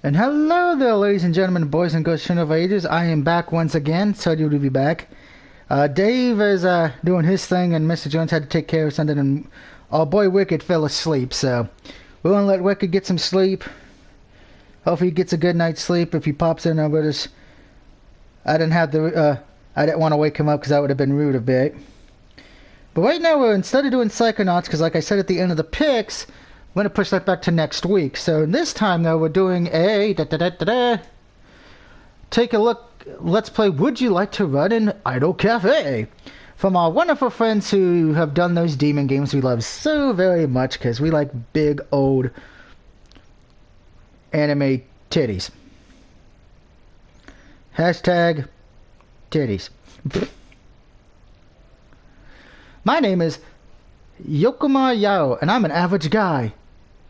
And hello there, ladies and gentlemen, boys and girls, children of ages. I am back once again. So you to be back. Dave is doing his thing, and Mr. Jones had to take care of something, and our boy Wicked fell asleep. So we're gonna let Wicked get some sleep. Hopefully he gets a good night's sleep. If he pops in with us, I didn't want to wake him up because that would have been rude a bit. But right now, instead of doing Psychonauts, because like I said at the end of the picks, I'm going to push that back to next week. So this time, though, we're doing a... Take a look. Let's play Would You Like to Run an Idle Cafe? From our wonderful friends who have done those demon games we love so very much, because we like big, old anime titties. Hashtag titties. My name is Yokoma Yao, and I'm an average guy.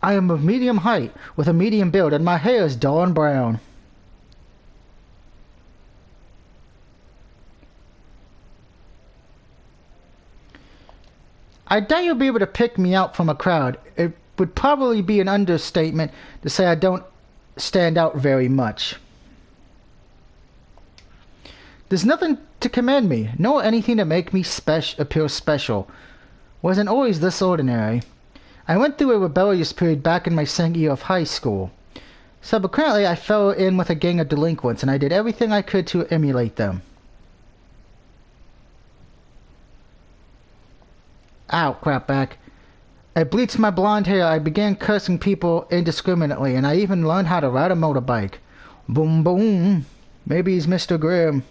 I am of medium height, with a medium build, and my hair is dull and brown. I doubt you'll be able to pick me out from a crowd. It would probably be an understatement to say I don't stand out very much. There's nothing to commend me, nor anything to make me appear special. Wasn't always this ordinary. I went through a rebellious period back in my second year of high school. Subsequently, I fell in with a gang of delinquents, and I did everything I could to emulate them. Ow, crapback. I bleached my blonde hair, I began cursing people indiscriminately, and I even learned how to ride a motorbike. Boom boom. Maybe he's Mr. Grimm.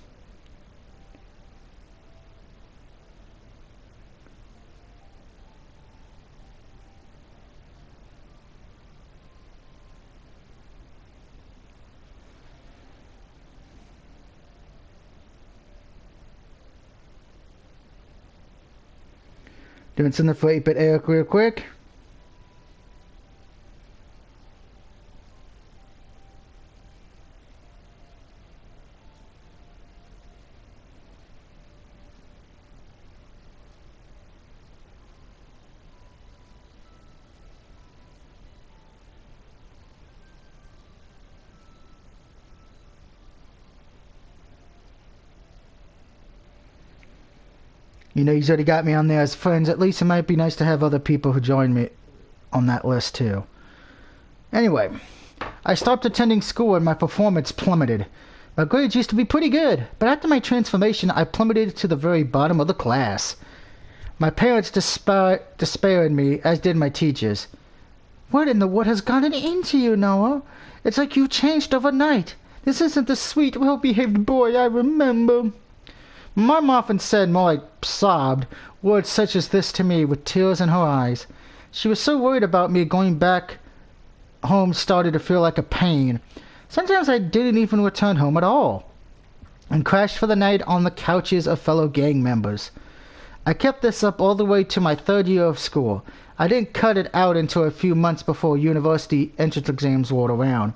Doing something for 8-Bit Eric real quick. You know, he's already got me on there as friends. At least it might be nice to have other people who join me on that list, too. Anyway, I stopped attending school and my performance plummeted. My grades used to be pretty good, but after my transformation, I plummeted to the very bottom of the class. My parents despaired in me, as did my teachers. What in the world has gotten into you, Noah? It's like you changed overnight. This isn't the sweet, well-behaved boy I remember. Mom often said, more like sobbed, words such as this to me with tears in her eyes. She was so worried about me going back home started to feel like a pain. Sometimes I didn't even return home at all, and crashed for the night on the couches of fellow gang members. I kept this up all the way to my third year of school. I didn't cut it out until a few months before university entrance exams rolled around.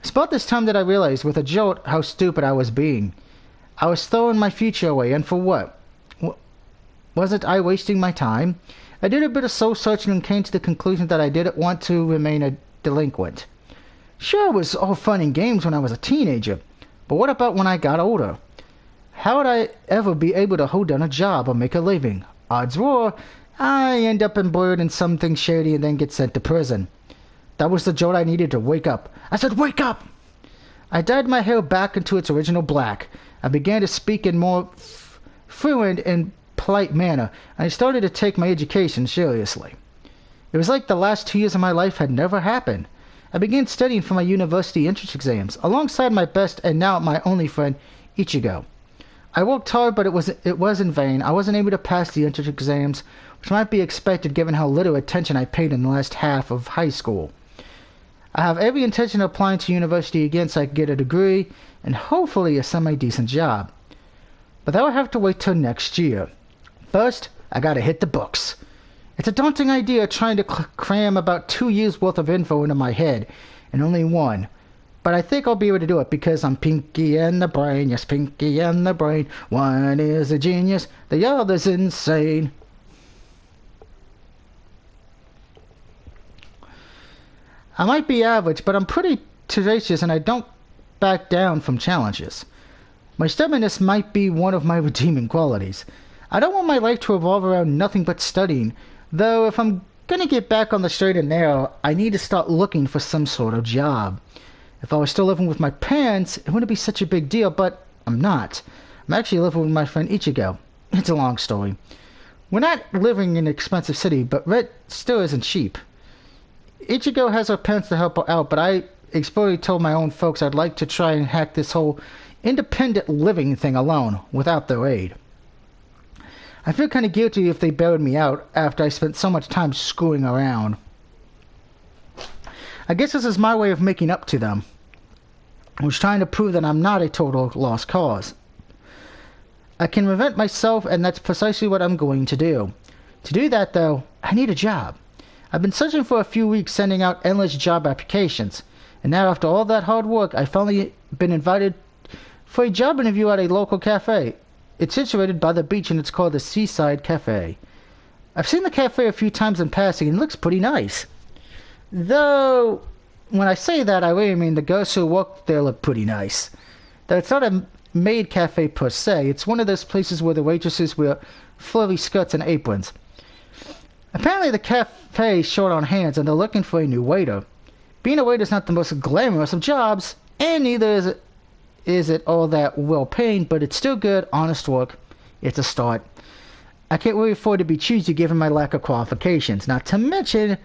It's about this time that I realized, with a jolt, how stupid I was being. I was throwing my future away, and for what? Wasn't I wasting my time? I did a bit of soul-searching and came to the conclusion that I didn't want to remain a delinquent. Sure, it was all fun and games when I was a teenager, but what about when I got older? How would I ever be able to hold down a job or make a living? Odds were, I end up embroiled in something shady and then get sent to prison. That was the jolt I needed to wake up. I said, wake up! I dyed my hair back into its original black. I began to speak in more fluent and polite manner, and I started to take my education seriously. It was like the last 2 years of my life had never happened. I began studying for my university entrance exams, alongside my best and now my only friend, Ichigo. I worked hard, but it was in vain. I wasn't able to pass the entrance exams, which might be expected given how little attention I paid in the last half of high school. I have every intention of applying to university again so I can get a degree and hopefully a semi-decent job. But that will have to wait till next year. First, I gotta hit the books. It's a daunting idea trying to cram about 2 years worth of info into my head, and only one. But I think I'll be able to do it because I'm Pinky and the Brain, yes, Pinky and the Brain. One is a genius, the other's insane. I might be average, but I'm pretty tenacious and I don't back down from challenges. My stubbornness might be one of my redeeming qualities. I don't want my life to revolve around nothing but studying, though if I'm gonna get back on the straight and narrow, I need to start looking for some sort of job. If I was still living with my parents, it wouldn't be such a big deal, but I'm not. I'm actually living with my friend Ichigo. It's a long story. We're not living in an expensive city, but rent still isn't cheap. Ichigo has her parents to help her out, but I explicitly told my own folks I'd like to try and hack this whole independent living thing alone, without their aid. I feel kind of guilty if they bailed me out after I spent so much time screwing around. I guess this is my way of making up to them. I was trying to prove that I'm not a total lost cause. I can reinvent myself, and that's precisely what I'm going to do. To do that, though, I need a job. I've been searching for a few weeks, sending out endless job applications, and now after all that hard work, I've finally been invited for a job interview at a local cafe. It's situated by the beach, and it's called the Seaside Cafe. I've seen the cafe a few times in passing, and it looks pretty nice. Though, when I say that, I really mean the girls who work there look pretty nice. Though it's not a maid cafe per se, it's one of those places where the waitresses wear flirty skirts and aprons. Apparently the cafe is short on hands, and they're looking for a new waiter. Being a waiter is not the most glamorous of jobs, and neither is it all that well paid, but it's still good, honest work. It's a start. I can't really afford to be choosy given my lack of qualifications, not to mention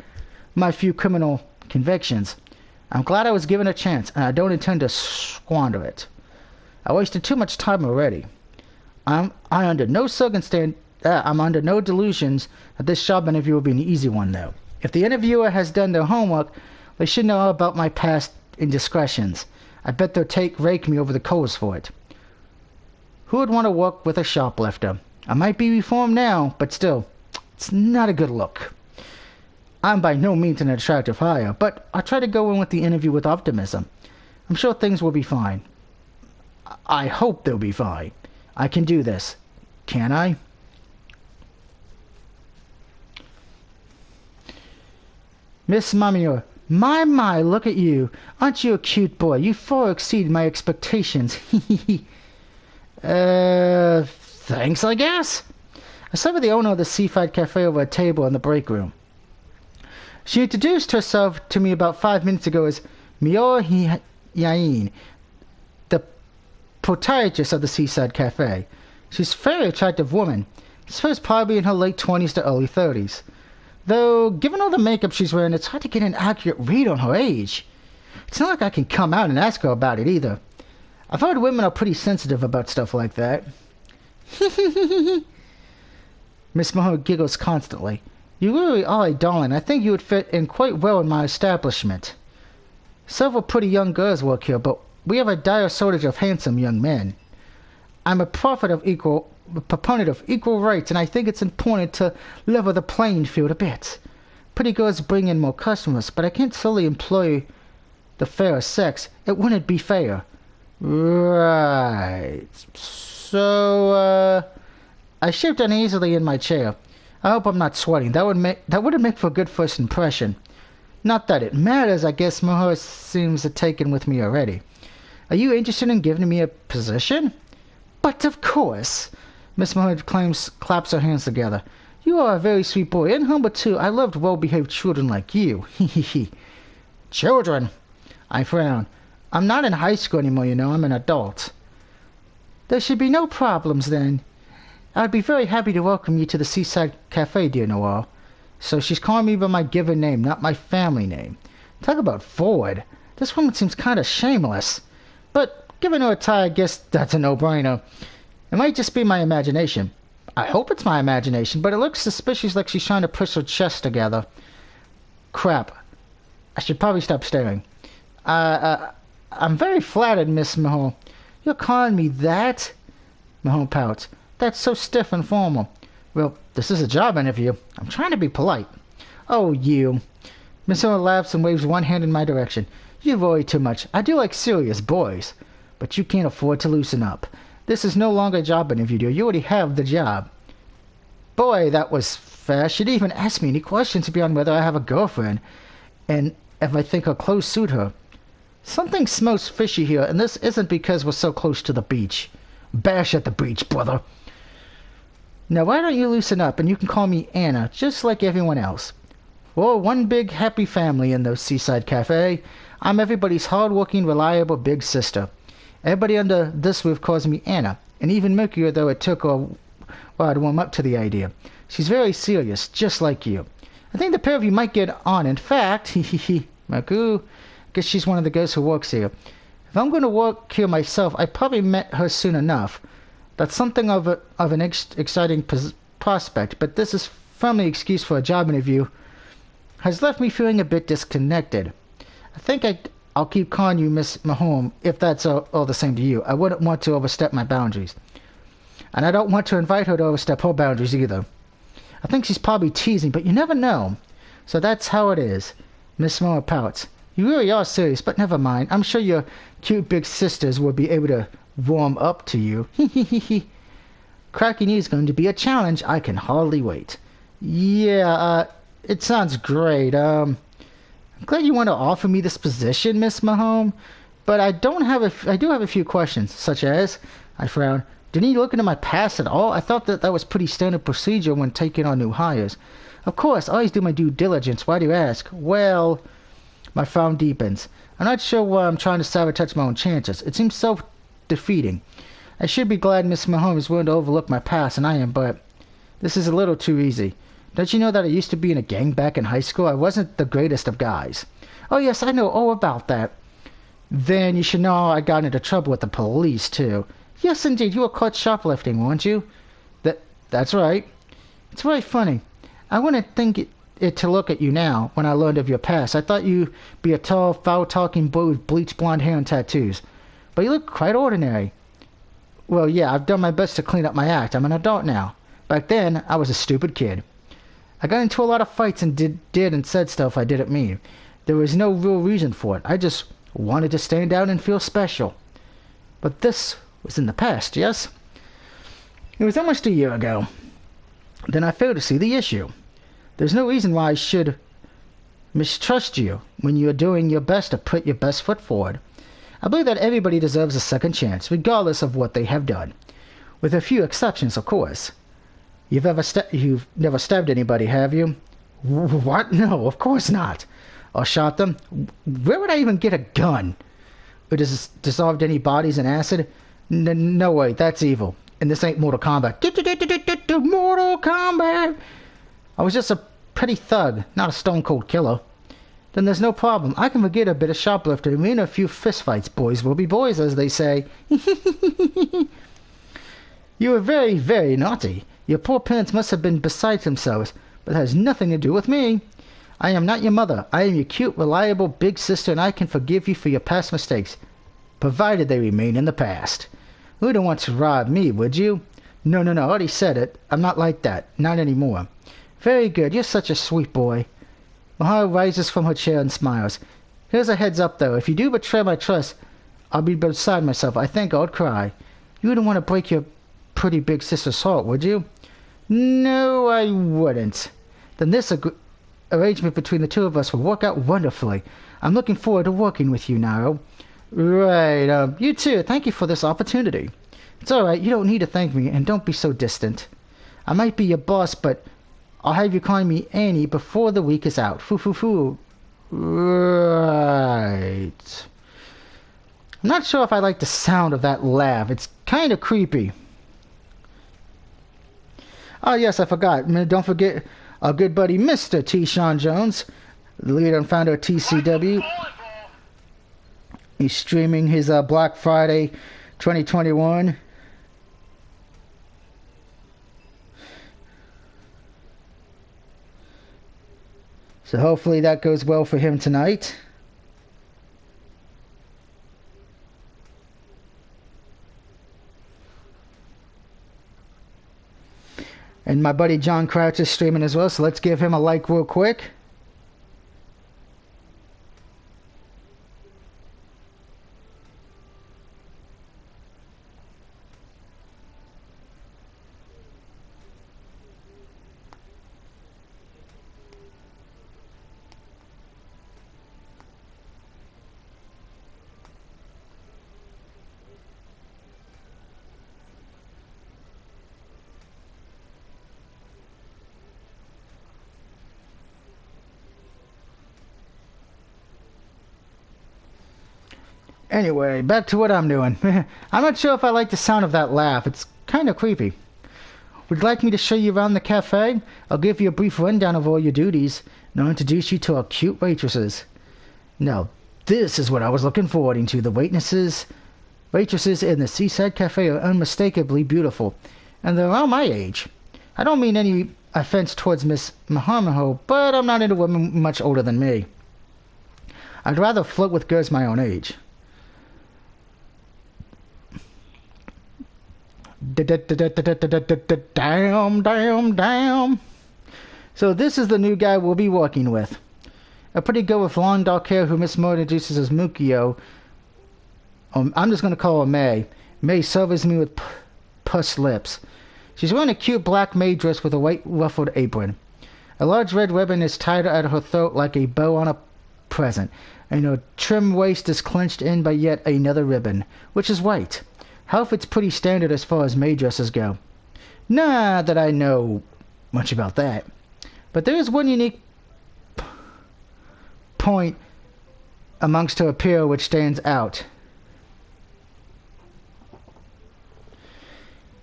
my few criminal convictions. I'm glad I was given a chance, and I don't intend to squander it. I wasted too much time already. I'm under no delusions that this job interview will be an easy one, though. If the interviewer has done their homework, they should know about my past indiscretions. I bet they'll rake me over the coals for it. Who would want to work with a shoplifter? I might be reformed now, but still, it's not a good look. I'm by no means an attractive hire, but I'll try to go in with the interview with optimism. I'm sure things will be fine. I hope they'll be fine. I can do this. Can I? Miss Mamio, my, look at you. Aren't you a cute boy? You far exceed my expectations. Thanks, I guess. I sat with the owner of the Seaside Cafe over a table in the break room. She introduced herself to me about 5 minutes ago as Mior Yain, the proprietress of the Seaside Cafe. She's a very attractive woman. I suppose probably in her late 20s to early 30s. Though, given all the makeup she's wearing, it's hard to get an accurate read on her age. It's not like I can come out and ask her about it either. I've heard women are pretty sensitive about stuff like that. Miss Mahone giggles constantly. You really are a darling. I think you would fit in quite well in my establishment. Several pretty young girls work here, but we have a dire shortage of handsome young men. I'm a proponent of equal rights, and I think it's important to level the playing field a bit. Pretty girls bring in more customers, but I can't solely employ the fairer sex. It wouldn't be fair. Right. So, I shifted uneasily in my chair. I hope I'm not sweating. That would make for a good first impression. Not that it matters. I guess Mohor seems taken with me already. Are you interested in giving me a position? But of course. Miss Mohor claps her hands together. You are a very sweet boy, and humble too. I loved well-behaved children like you. Children? I frowned. I'm not in high school anymore, you know. I'm an adult. There should be no problems, then. I'd be very happy to welcome you to the Seaside Cafe, dear Noel. So she's calling me by my given name, not my family name. Talk about forward. This woman seems kind of shameless. But given her attire, I guess that's a no-brainer. It might just be my imagination. I hope it's my imagination, but it looks suspicious like she's trying to push her chest together. Crap. I should probably stop staring. I'm very flattered, Miss Mahone. You're calling me that? Mahone pouts. That's so stiff and formal. Well, this is a job interview. I'm trying to be polite. Oh, you. Miss Mahone laughs and waves one hand in my direction. You worry too much. I do like serious boys. But you can't afford to loosen up. This is no longer a job interview, dear. You already have the job. Boy, that was fast. She didn't even ask me any questions beyond whether I have a girlfriend and if I think her clothes suit her. Something smells fishy here, and this isn't because we're so close to the beach. Bash at the beach, brother. Now why don't you loosen up and you can call me Anna, just like everyone else. We're one big happy family in the Seaside Cafe. I'm everybody's hard-working, reliable big sister. Everybody under this roof calls me Anna, and even Mercury, though it took her a while to warm up to the idea. She's very serious, just like you. I think the pair of you might get on. In fact, hee Mercury, guess she's one of the girls who works here. If I'm going to work here myself, I probably met her soon enough. That's something of an exciting prospect, but this is firmly excuse for a job interview has left me feeling a bit disconnected. I think I'll keep calling you Miss Mahone if that's all the same to you. I wouldn't want to overstep my boundaries. And I don't want to invite her to overstep her boundaries either. I think she's probably teasing, but you never know. So that's how it is. Miss Mahone pouts. You really are serious, but never mind. I'm sure your cute big sisters will be able to warm up to you. Cracking you is going to be a challenge. I can hardly wait. Yeah, it sounds great. I'm glad you want to offer me this position, Miss Mahone. But I do have a few questions, such as, I frowned, didn't you look into my past at all? I thought that was pretty standard procedure when taking on new hires. Of course, I always do my due diligence. Why do you ask? Well, my frown deepens. I'm not sure why I'm trying to sabotage my own chances. It seems self-defeating. I should be glad Miss Mahone is willing to overlook my past, and I am, but this is a little too easy. Don't you know that I used to be in a gang back in high school? I wasn't the greatest of guys. Oh, yes, I know all about that. Then you should know I got into trouble with the police, too. Yes, indeed, you were caught shoplifting, weren't you? That's right. It's very funny. I wouldn't think it to look at you now, when I learned of your past. I thought you'd be a tall, foul-talking boy with bleached blonde hair and tattoos. But you look quite ordinary. Well, yeah, I've done my best to clean up my act. I'm an adult now. Back then, I was a stupid kid. I got into a lot of fights and did and said stuff I didn't mean. There was no real reason for it. I just wanted to stand out and feel special. But this was in the past, yes? It was almost a year ago. Then I failed to see the issue. There's no reason why I should mistrust you when you are doing your best to put your best foot forward. I believe that everybody deserves a second chance, regardless of what they have done. With a few exceptions, of course. You've never stabbed anybody, have you? What? No, of course not. Or shot them? Where would I even get a gun? Or dissolved any bodies in acid? No way, that's evil. And this ain't Mortal Kombat. Mortal Kombat! I was just a petty thug, not a stone-cold killer. Then there's no problem. I can forget a bit of shoplifting and win a few fistfights. Boys will be boys, as they say. You were very, very naughty. Your poor parents must have been beside themselves, but that has nothing to do with me. I am not your mother. I am your cute, reliable big sister, and I can forgive you for your past mistakes, provided they remain in the past. You wouldn't want to rob me, would you? No, I already said it. I'm not like that. Not anymore. Very good. You're such a sweet boy. Mahara rises from her chair and smiles. Here's a heads up, though. If you do betray my trust, I'll be beside myself. I think I'd cry. You wouldn't want to break your pretty big sister's heart, would you? No, I wouldn't. Then this arrangement between the two of us will work out wonderfully. I'm looking forward to working with you, Naro. Right, you too. Thank you for this opportunity. It's alright, you don't need to thank me, and don't be so distant. I might be your boss, but I'll have you calling me Annie before the week is out. Foo. Right. I'm not sure if I like the sound of that laugh. It's kind of creepy. Oh, yes, I forgot. Don't forget our good buddy, Mr. T. Sean Jones, the leader and founder of TCW. He's streaming his Black Friday 2021. So hopefully that goes well for him tonight. And my buddy John Crouch is streaming as well, so let's give him a like real quick. Anyway, back to what I'm doing. I'm not sure if I like the sound of that laugh. It's kind of creepy. Would you like me to show you around the cafe? I'll give you a brief rundown of all your duties, and I'll introduce you to our cute waitresses. Now, this is what I was looking forward to. The waitresses in the Seaside Cafe are unmistakably beautiful, and they're around my age. I don't mean any offense towards Miss Mahamaho, but I'm not into women much older than me. I'd rather flirt with girls my own age. Damn. So this is the new guy we'll be working with. A pretty girl with long dark hair who Miss Moore introduces as Mukio. I'm just going to call her May. May serves me with pursed lips. She's wearing a cute black maid dress with a white ruffled apron. A large red ribbon is tied at her throat like a bow on a present, and her trim waist is clenched in by yet another ribbon, which is white. Her outfit's pretty standard as far as maid dresses go. Not that I know much about that. But there is one unique point amongst her apparel which stands out.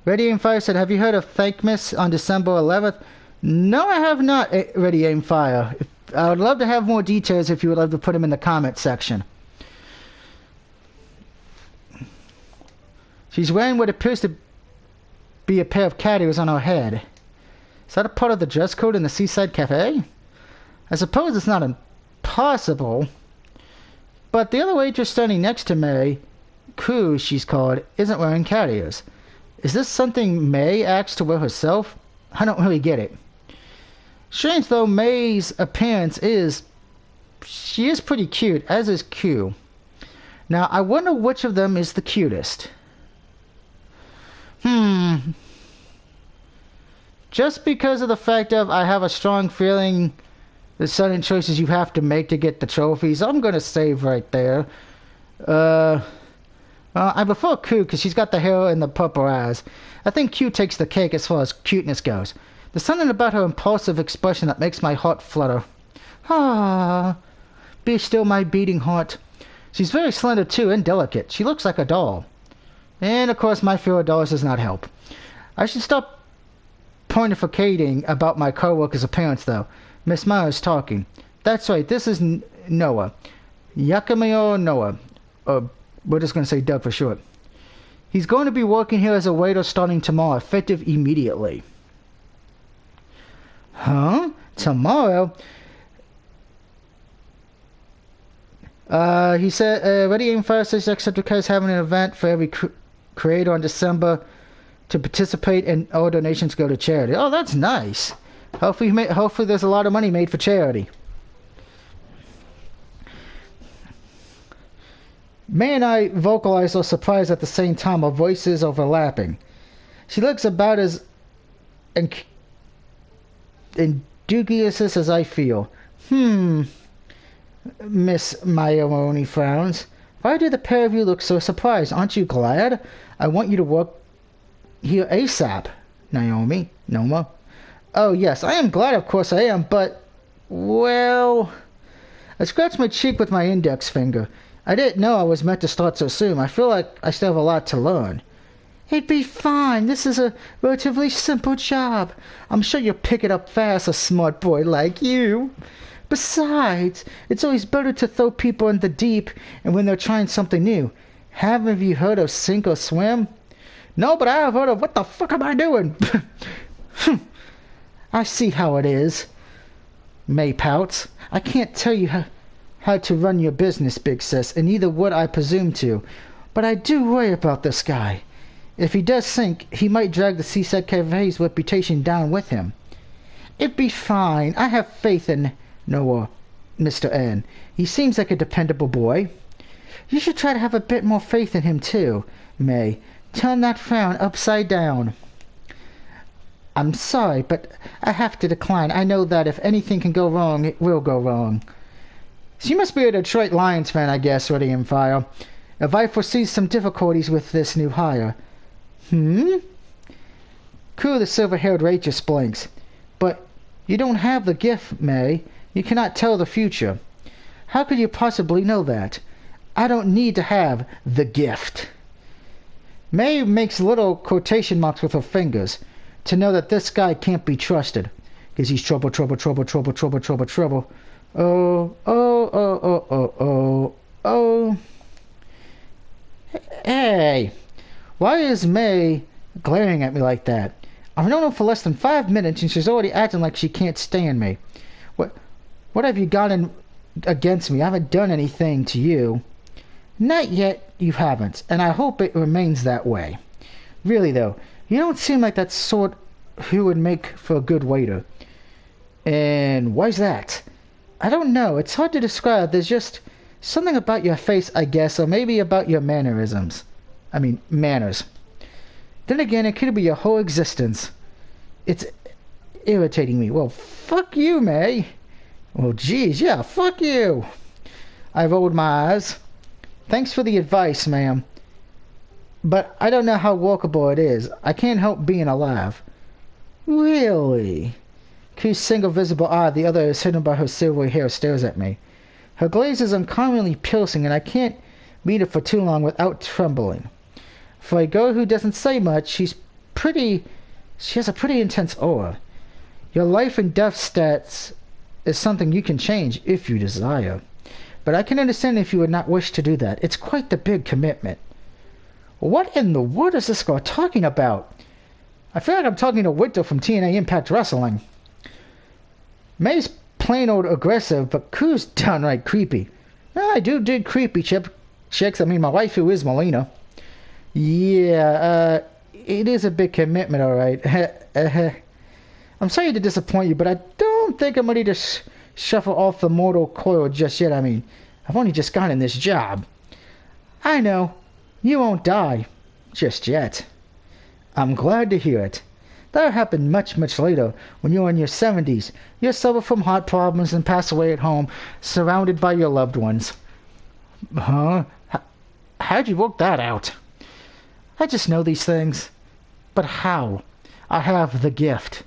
Ready Aim Fire said, have you heard of Thankmas on December 11th? No, I have not, Ready Aim Fire. I would love to have more details if you would love to put them in the comment section. She's wearing what appears to be a pair of cat ears on her head. Is that a part of the dress code in the Seaside Cafe? I suppose it's not impossible. But the other waitress standing next to May, Ku, she's called, isn't wearing cat ears. Is this something May acts to wear herself? I don't really get it. Strange though, May's appearance is... She is pretty cute, as is Q. Now, I wonder which of them is the cutest. Just because of the fact of I have a strong feeling the certain choices you have to make to get the trophies, I'm going to save right there. I prefer Q because she's got the hair and the purple eyes. I think Q takes the cake as far as cuteness goes. There's something about her impulsive expression that makes my heart flutter. Ah, be still my beating heart. She's very slender too and delicate. She looks like a doll. And of course my fear of dolls does not help. I should stop pontificating about my co-worker's appearance though. Miss Myers talking. That's right, this is Noah. Yakamio Noah. We're just going to say Doug for short. He's going to be working here as a waiter starting tomorrow, effective immediately. Huh? Tomorrow? He said, Ready Aim Fire says Jacksepticeye is having an event for every creator in December to participate, and all donations go to charity. Oh, that's nice. Hopefully there's a lot of money made for charity. May and I vocalize our surprise at the same time, our voices overlapping. She looks about as indubious as I feel. Miss Mayaroni frowns. Why do the pair of you look so surprised? Aren't you glad? I want you to work here ASAP. Noma. Oh yes, I am glad, of course I am, but... Well... I scratched my cheek with my index finger. I didn't know I was meant to start so soon. I feel like I still have a lot to learn. It'd be fine. This is a relatively simple job. I'm sure you'll pick it up fast, a smart boy like you. Besides, it's always better to throw people in the deep and when they're trying something new. Haven't you heard of sink or swim? No, but I have heard of what the fuck am I doing? I see how it is. May pouts. I can't tell you how to run your business, big sis, and neither would I presume to. But I do worry about this guy. If he does sink, he might drag the Seaside Cafe's reputation down with him. It'd be fine. I have faith in Noah, Mr. N. He seems like a dependable boy. You should try to have a bit more faith in him, too, May. Turn that frown upside down. I'm sorry, but I have to decline. I know that if anything can go wrong, it will go wrong. She must be a Detroit Lions fan, I guess, Ready and Fire. If I foresee some difficulties with this new hire. Cool, the silver-haired waitress blinks. But you don't have the gift, May. You cannot tell the future. How could you possibly know that? I don't need to have the gift. May makes little quotation marks with her fingers to know that this guy can't be trusted. Because he's trouble, trouble, trouble, trouble, trouble, trouble, trouble. Oh, oh, oh, oh, oh, oh, oh. Hey, why is May glaring at me like that? I've known her for less than 5 minutes and she's already acting like she can't stand me. What have you gotten against me? I haven't done anything to you. Not yet, you haven't, and I hope it remains that way. Really, though, you don't seem like that sort who would make for a good waiter. And why's that? I don't know. It's hard to describe. There's just something about your face, I guess, or maybe about your mannerisms. I mean, manners. Then again, it could be your whole existence. It's irritating me. Well, fuck you, May. Well, geez, yeah, fuck you. I rolled my eyes. Thanks for the advice, ma'am. But I don't know how workable it is. I can't help being alive. Really? Q's single visible eye, the other is hidden by her silvery hair, stares at me. Her glaze is uncommonly piercing, and I can't meet it for too long without trembling. For a girl who doesn't say much, she has a pretty intense aura. Your life and death stats is something you can change if you desire. But I can understand if you would not wish to do that. It's quite the big commitment. What in the world is this girl talking about? I feel like I'm talking to Winter from TNA Impact Wrestling. May's plain old aggressive, but Q's downright creepy. Well, I do dig creepy chicks. I mean, my wife who is Melina. Yeah, it is a big commitment, alright. I'm sorry to disappoint you, but I don't think I'm ready to shuffle off the mortal coil just yet. I mean, I've only just gotten this job. I know. You won't die. Just yet. I'm glad to hear it. That'll happen much, much later, when you're in your 70s. You'll suffer from heart problems and pass away at home, surrounded by your loved ones. Huh? How'd you work that out? I just know these things. But how? I have the gift.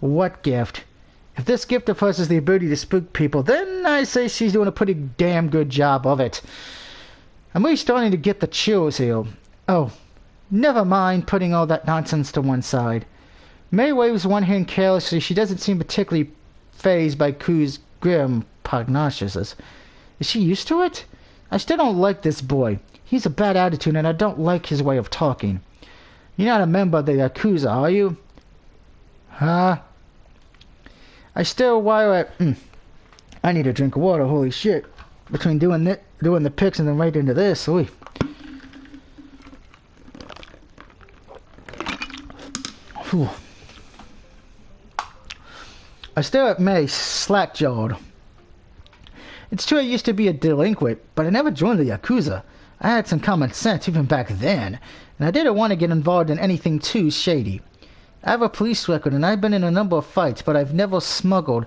What gift? If this gift of hers is the ability to spook people, then I say she's doing a pretty damn good job of it. I'm really starting to get the chills here. Oh, never mind putting all that nonsense to one side. May waves one hand carelessly. She doesn't seem particularly fazed by Q's grim prognosis. Is she used to it? I still don't like this boy. He's a bad attitude and I don't like his way of talking. You're not a member of the Yakuza, are you? Huh? I still wire at... I need a drink of water, holy shit. Between doing the picks and then right into this, ooh. Whew. I stare at May, slack-jawed. It's true I used to be a delinquent, but I never joined the Yakuza. I had some common sense even back then, and I didn't want to get involved in anything too shady. I have a police record and I've been in a number of fights, but I've never smuggled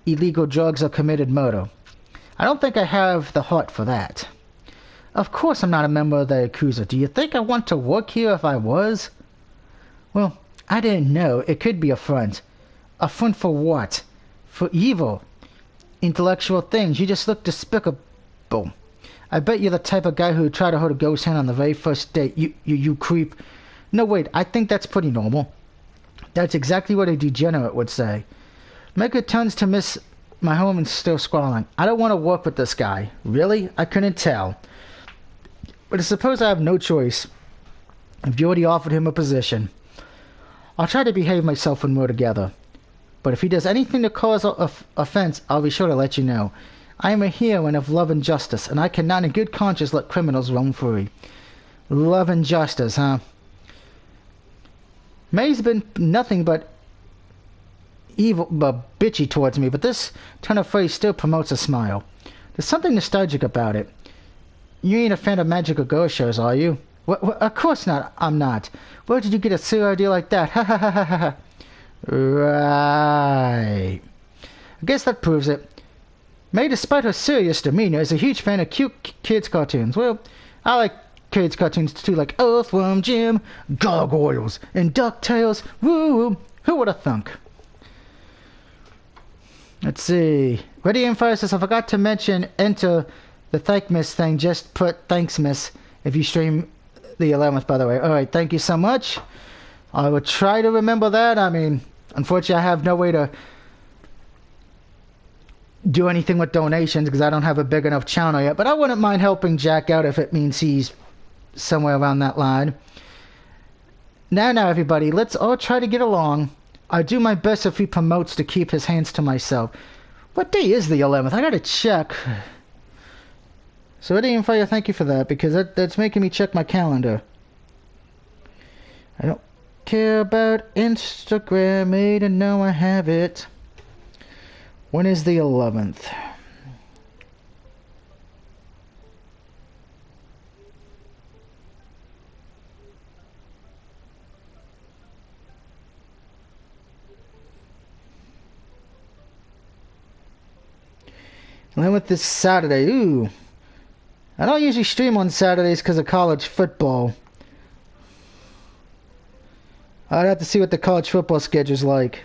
illegal drugs or committed murder. I don't think I have the heart for that. Of course I'm not a member of the Yakuza. Do you think I want to work here if I was? Well, I didn't know. It could be a front. A front for what? For evil. Intellectual things. You just look despicable. I bet you're the type of guy who would try to hold a ghost hand on the very first date. You creep. No, wait. I think that's pretty normal. That's exactly what a degenerate would say. Mega turns to Miss my home and still scrawling. I don't want to work with this guy. Really? I couldn't tell. But I suppose I have no choice. If you already offered him a position. I'll try to behave myself when we're together. But if he does anything to cause offense, I'll be sure to let you know. I am a heroine of love and justice, and I cannot in good conscience let criminals roam free. Love and justice, huh? May's been nothing but evil, but bitchy towards me, but this turn of phrase still promotes a smile. There's something nostalgic about it. You ain't a fan of magical ghost shows, are you? Of course not. I'm not. Where did you get a silly idea like that? Ha ha ha ha ha. Right. I guess that proves it. May, despite her serious demeanor, is a huge fan of cute kids' cartoons. Well, I like kids' cartoons too, like Earthworm Jim, Gargoyles, and DuckTales. Woo! Who would have thunk? Let's see. Ready and Fire says, I forgot to mention enter The Thankmas thing, just put thanks, miss, if you stream the 11th, by the way. Alright, thank you so much. I will try to remember that. I mean, unfortunately, I have no way to do anything with donations because I don't have a big enough channel yet. But I wouldn't mind helping Jack out if it means he's somewhere around that line. Now, everybody, let's all try to get along. I do my best if he promotes to keep his hands to myself. What day is the 11th? I gotta check. So, Idiom Fire, thank you for that, because that's making me check my calendar. I don't care about Instagram, made to know I have it. When is the 11th? And then with this Saturday, ooh. I don't usually stream on Saturdays because of college football. I'd have to see what the college football schedule's like.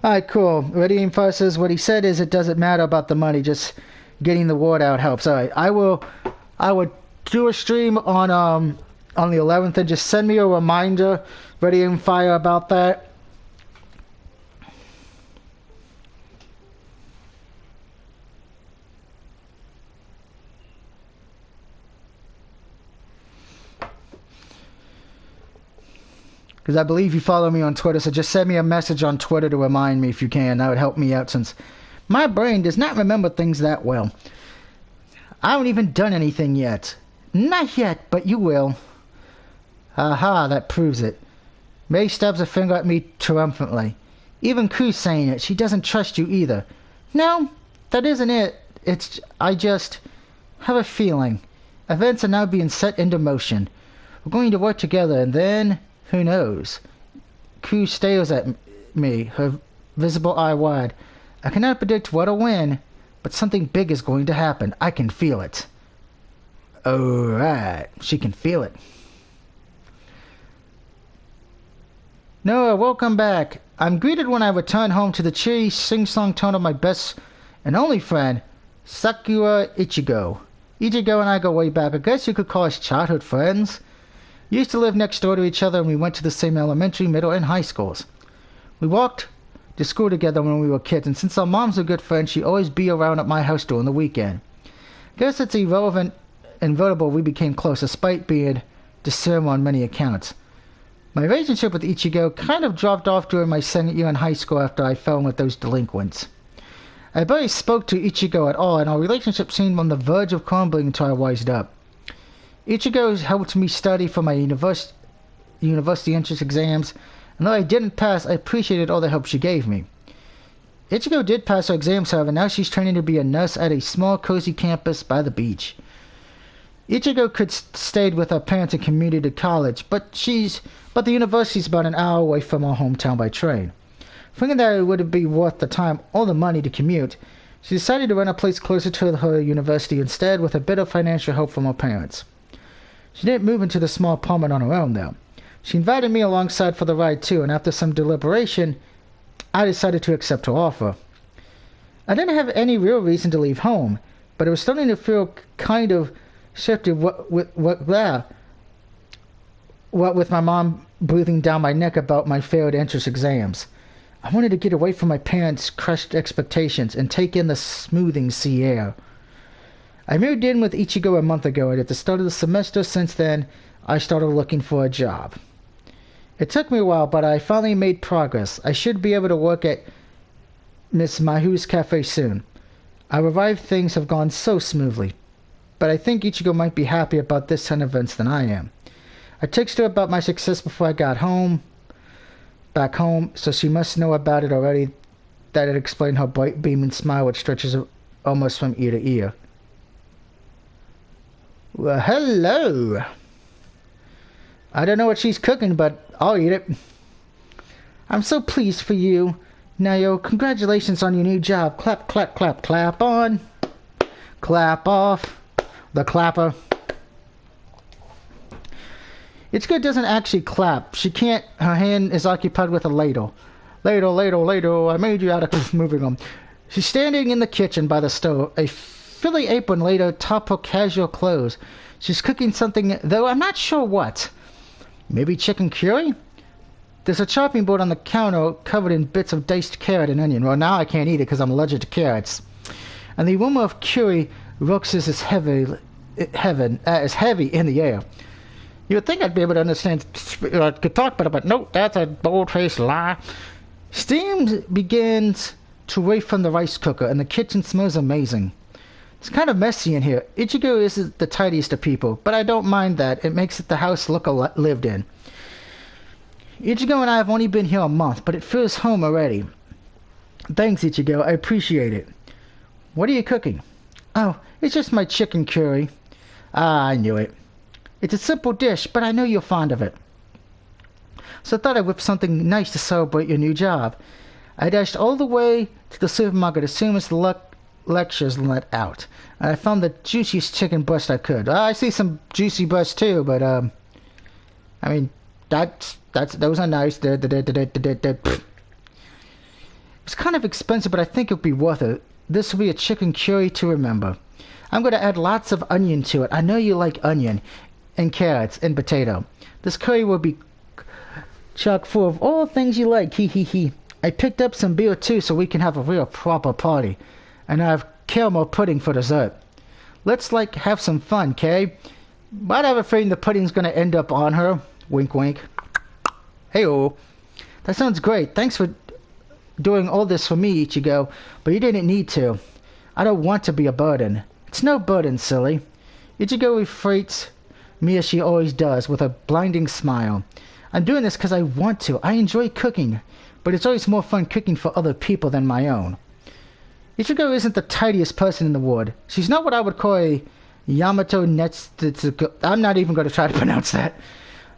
Alright, cool. Ready Fire says what he said is it doesn't matter about the money, just getting the word out helps. Alright, I would do a stream on the 11th and just send me a reminder, Ready Fire, about that. Because I believe you follow me on Twitter, so just send me a message on Twitter to remind me if you can. That would help me out since my brain does not remember things that well. I haven't even done anything yet. Not yet, but you will. Aha, that proves it. May stabs a finger at me triumphantly. Even Koo's saying it. She doesn't trust you either. No, that isn't it. I just have a feeling. Events are now being set into motion. We're going to work together and then... who knows? Koo stares at me, her visible eye wide. I cannot predict what or when, but something big is going to happen. I can feel it. Alright, she can feel it. Noah, welcome back. I'm greeted when I return home to the cheery sing-song tone of my best and only friend, Sakura Ichigo. Ichigo and I go way back. I guess you could call us childhood friends. We used to live next door to each other and we went to the same elementary, middle, and high schools. We walked to school together when we were kids, and since our moms are good friends, she'd always be around at my house during the weekend. Guess it's inevitable we became close, despite being discerned on many accounts. My relationship with Ichigo kind of dropped off during my second year in high school after I fell in with those delinquents. I barely spoke to Ichigo at all, and our relationship seemed on the verge of crumbling until I wised up. Ichigo helped me study for my university entrance exams, and though I didn't pass, I appreciated all the help she gave me. Ichigo did pass her exams, however. Now she's training to be a nurse at a small, cozy campus by the beach. Ichigo could stayed with her parents and commuted to college, but the university's about an hour away from our hometown by train. Thinking that it would be worth the time or the money to commute, she decided to rent a place closer to her university instead, with a bit of financial help from her parents. She didn't move into the small apartment on her own, though. She invited me alongside for the ride, too, and after some deliberation, I decided to accept her offer. I didn't have any real reason to leave home, but it was starting to feel kind of shifted what with my mom breathing down my neck about my failed entrance exams. I wanted to get away from my parents' crushed expectations and take in the smoothing sea air. I moved in with Ichigo a month ago, and at the start of the semester since then, I started looking for a job. It took me a while, but I finally made progress. I should be able to work at Miss Mahu's cafe soon. Our revived things have gone so smoothly, but I think Ichigo might be happier about this turn of events than I am. I texted her about my success before I got back home, so she must know about it already. That it explained her bright beaming smile, which stretches almost from ear to ear. Well, hello. I don't know what she's cooking, but I'll eat it. I'm so pleased for you. Now, yo, congratulations on your new job. Clap, clap, clap, clap on. Clap off. The clapper. It's good doesn't actually clap. She can't. Her hand is occupied with a ladle. Ladle, ladle, ladle. I made you out of... Moving on. She's standing in the kitchen by the stove, a frilly apron laid atop her casual clothes. She's cooking something, though I'm not sure what. Maybe chicken curry? There's a chopping board on the counter covered in bits of diced carrot and onion. Well, now I can't eat it because I'm allergic to carrots. And the aroma of curry rises as heavy in the air. You would think I'd be able to understand, could talk better, but nope, that's a bold-faced lie. Steam begins to waft from the rice cooker, and the kitchen smells amazing. It's kind of messy in here. Ichigo isn't the tidiest of people, but I don't mind that. It makes the house look lived in. Ichigo and I have only been here a month, but it feels home already. Thanks, Ichigo. I appreciate it. What are you cooking? Oh, it's just my chicken curry. Ah, I knew it. It's a simple dish, but I know you're fond of it. So I thought I'd whip something nice to celebrate your new job. I dashed all the way to the supermarket as soon as the lectures let out. And I found the juiciest chicken breast I could. I see some juicy breasts too, but I mean, those are nice. It's kind of expensive, but I think it'll be worth it. This will be a chicken curry to remember. I'm going to add lots of onion to it. I know you like onion, and carrots, and potato. This curry will be chock full of all things you like. Hee hee hee. I picked up some beer too, so we can have a real proper party. And I have caramel pudding for dessert. Let's have some fun, Kay. But I have a feeling the pudding's going to end up on her. Wink wink. Hey-oh. That sounds great. Thanks for doing all this for me, Ichigo, but you didn't need to. I don't want to be a burden. It's no burden, silly. Ichigo refrates me as she always does, with a blinding smile. I'm doing this because I want to. I enjoy cooking, but it's always more fun cooking for other people than my own. Ichigo isn't the tidiest person in the world. She's not what I would call a Yamato Netsuko. I'm not even going to try to pronounce that.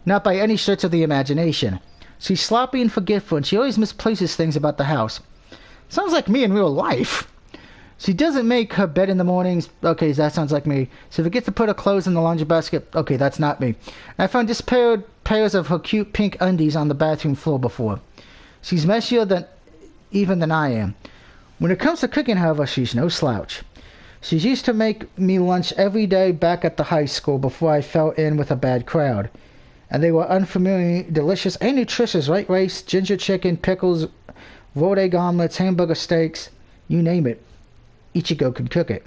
Not by any stretch of the imagination. She's sloppy and forgetful, and she always misplaces things about the house. Sounds like me in real life. She doesn't make her bed in the mornings. Okay, that sounds like me. She forgets to put her clothes in the laundry basket. Okay, that's not me. I found dispaired pairs of her cute pink undies on the bathroom floor before. She's messier than I am. When it comes to cooking, however, she's no slouch. She used to make me lunch every day back at the high school before I fell in with a bad crowd. And they were unfamiliarly delicious and nutritious. White rice, ginger chicken, pickles, rolled egg omelets, hamburger steaks, you name it. Ichigo could cook it.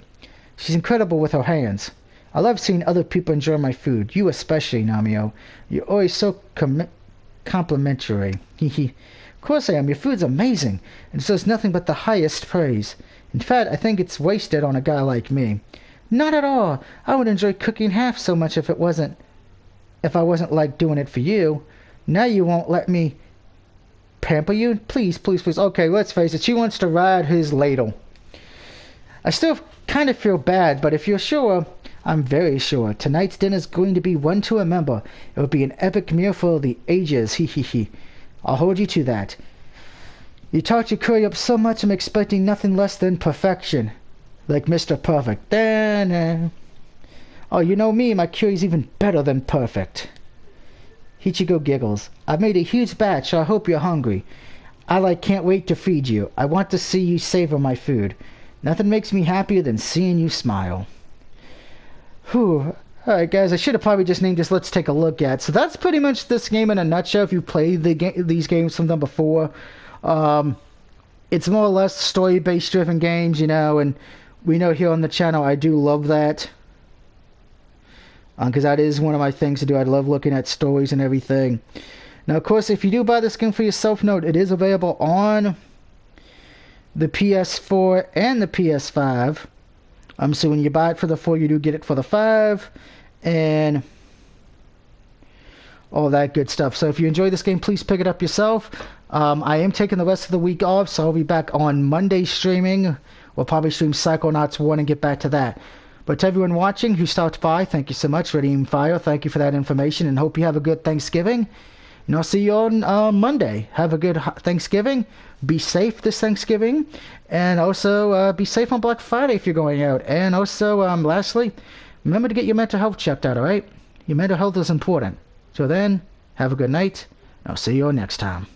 She's incredible with her hands. I love seeing other people enjoy my food. You especially, Namio. You're always so complimentary. Of course I am. Your food's amazing. And deserves nothing but the highest praise. In fact, I think it's wasted on a guy like me. Not at all. I would enjoy cooking half so much if I wasn't like doing it for you. Now you won't let me pamper you? Please, please, please. Okay, let's face it. She wants to ride his ladle. I still kind of feel bad, but if you're sure, I'm very sure. Tonight's dinner's going to be one to remember. It will be an epic meal for the ages. Hee hee hee. I'll hold you to that. You talked your curry up so much, I'm expecting nothing less than perfection. Like Mr. Perfect. Da-na. Oh, you know me, my curry's even better than perfect. Ichigo giggles. I've made a huge batch, so I hope you're hungry. I can't wait to feed you. I want to see you savor my food. Nothing makes me happier than seeing you smile. Whew. Alright guys, I should have probably just named this Let's Take a Look At. So that's pretty much this game in a nutshell if you played these games from them before. It's more or less story-based driven games, and we know here on the channel I do love that. Because that is one of my things to do. I love looking at stories and everything. Now, of course, if you do buy this game for yourself, note it is available on the PS4 and the PS5. So when you buy it for the 4, you do get it for the 5. And all that good stuff. So if you enjoy this game, please pick it up yourself. I am taking the rest of the week off, so I'll be back on Monday streaming. We'll probably stream Psychonauts 1 and get back to that. But to everyone watching who stopped by, thank you so much. Redeem Fire, thank you for that information, and hope you have a good Thanksgiving. And I'll see you on Monday. Have a good Thanksgiving. Be safe this Thanksgiving. And also be safe on Black Friday if you're going out. And also, lastly, remember to get your mental health checked out, alright? Your mental health is important. So then, have a good night. I'll see you all next time.